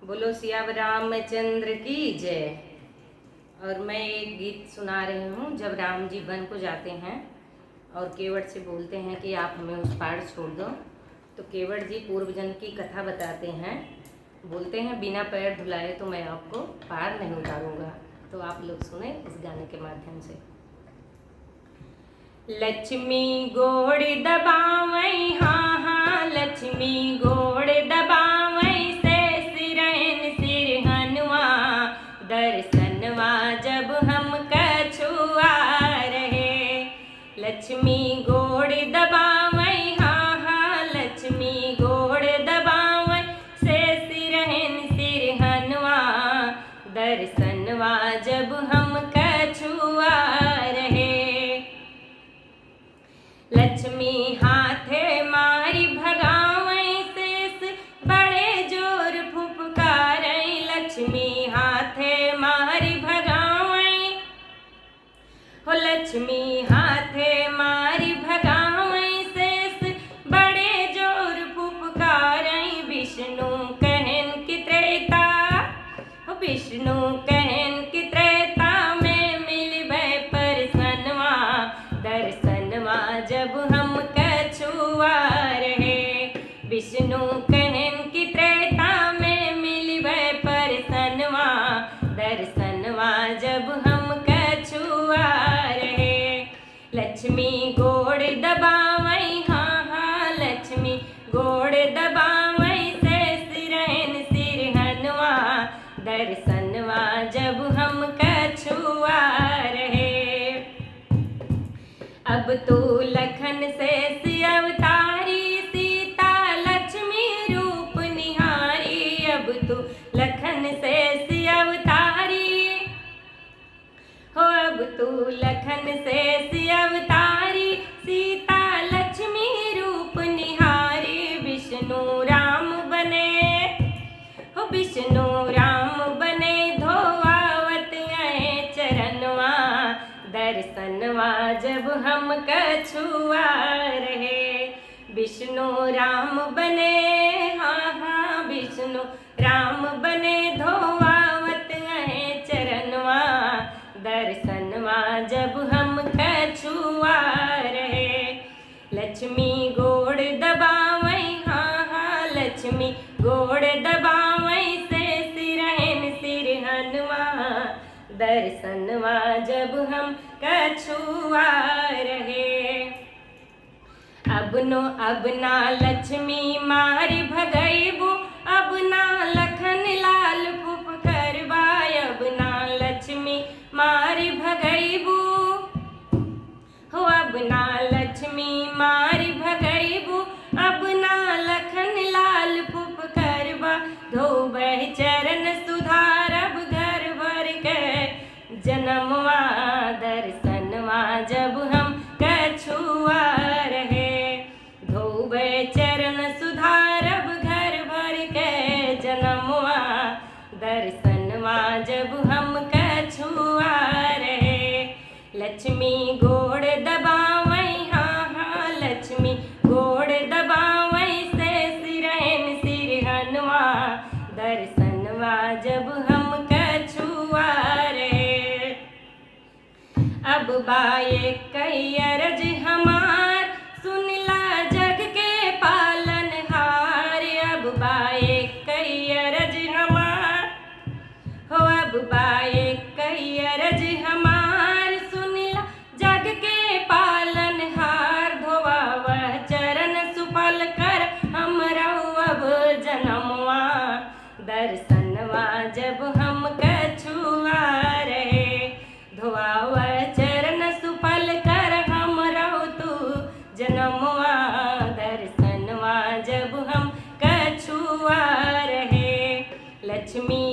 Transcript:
बोलो सिया रामचंद्र की जय। और मैं एक गीत सुना रही हूँ। जब राम जी वन को जाते हैं और केवट से बोलते हैं कि आप हमें उस पार छोड़ दो, तो केवट जी पूर्व जन्म की कथा बताते हैं। बोलते हैं बिना पैर धुलाए तो मैं आपको पार नहीं उतारूंगा। तो आप लोग सुने इस गाने के माध्यम से। लक्ष्मी गोड़ दबावई, हाँ हाँ लक्ष्मी गोड़ दबावई, से सिरहन सिरहनवा दर्शनवा जब हम कछुआ रहे। लक्ष्मी गोड़ दबावई, हाँ हाँ लक्ष्मी गोड़ दबावई, से सिरहन सिरहनवा दर्शनवा जब हम कछुआ रहे। लक्ष्मी हाथे मारी भगावई, शेष बड़े जोर फुफकारई। लक्ष्मी हाथे मारी भगावई, हो लक्ष्मी हाथे मारी भगावई, शेष बड़े जोर फुफकारई। विष्णु कहन की त्रेता, हो विष्णु कहन की त्रेता में मिलबै परसनवा दर्शनवा जब हम कछुआ रहे। विष्णु कहन की त्रेता में मिलबै परसनवा दर्शनवा जब हम कछुआ रहे। लक्ष्मी गोड़ दबावई, हाँ हाँ लक्ष्मी गोड़ दबावई, से सिरहन सिरहनवा दर्शनवा जब हम कछुआ रहे। अब तू लखन से अवतारी, सीता लक्ष्मी रूप निहारी। अब तू लखन से अवतारी, हो अब तू लखन से अवतारी, सीता लक्ष्मी रूप निहारी। विष्णु राम बने, हो विष्णु राम बने, धोवावत आए चरणवा दर्शनवा जब हम कछुआ रहे। विष्णु राम बने, हाँ हाँ विष्णु राम बने, धोवावत आए चरणवा दर्शनवा जब हम कछुआ रहे। लक्ष्मी गोड़ दबावई, हाँ हाँ लक्ष्मी गोड़ दबावई, से सिरहन सिरहनवा दर्शनवा जब हम कछुआ रहे। अब ना लक्ष्मी मारी भगैबू, अब ना लखन लाल फुफकरबा। अब ना लक्ष्मी मारी भगैबू, हो अब ना लक्ष्मी मारी भगैबू, अब ना लखन लाल फुफकरबा। धोबह चरण सुधारब घर भर के जनमवा दर्शनवा जब हम कछुआ रहे। धोबह चरण सुधारब घर भर के जनमवा दर्शनवा जब हम कछुआ रहे। लक्ष्मी गोड़ दबावई, हाँ हाँ लक्ष्मी गोड़ दबावई, से सिरहन सिरहनवा दर्शनवा जब हम कछुआ रहे। अब बाए कई अरज हमार, सुनला जग के पालनहार। अब बाए कई अरज हमार, हो अब बाए कई अरज हमार, सुनला जग के पालनहार। धोवाव चरण सुफल कर हमरा अब जनमवा दर्शनवा जब हम कछुआ रहे। धोवाव चरण सुफल कर हमरा तू जनमवा दर्शनवा जब हम कछुआ रहे। लक्ष्मी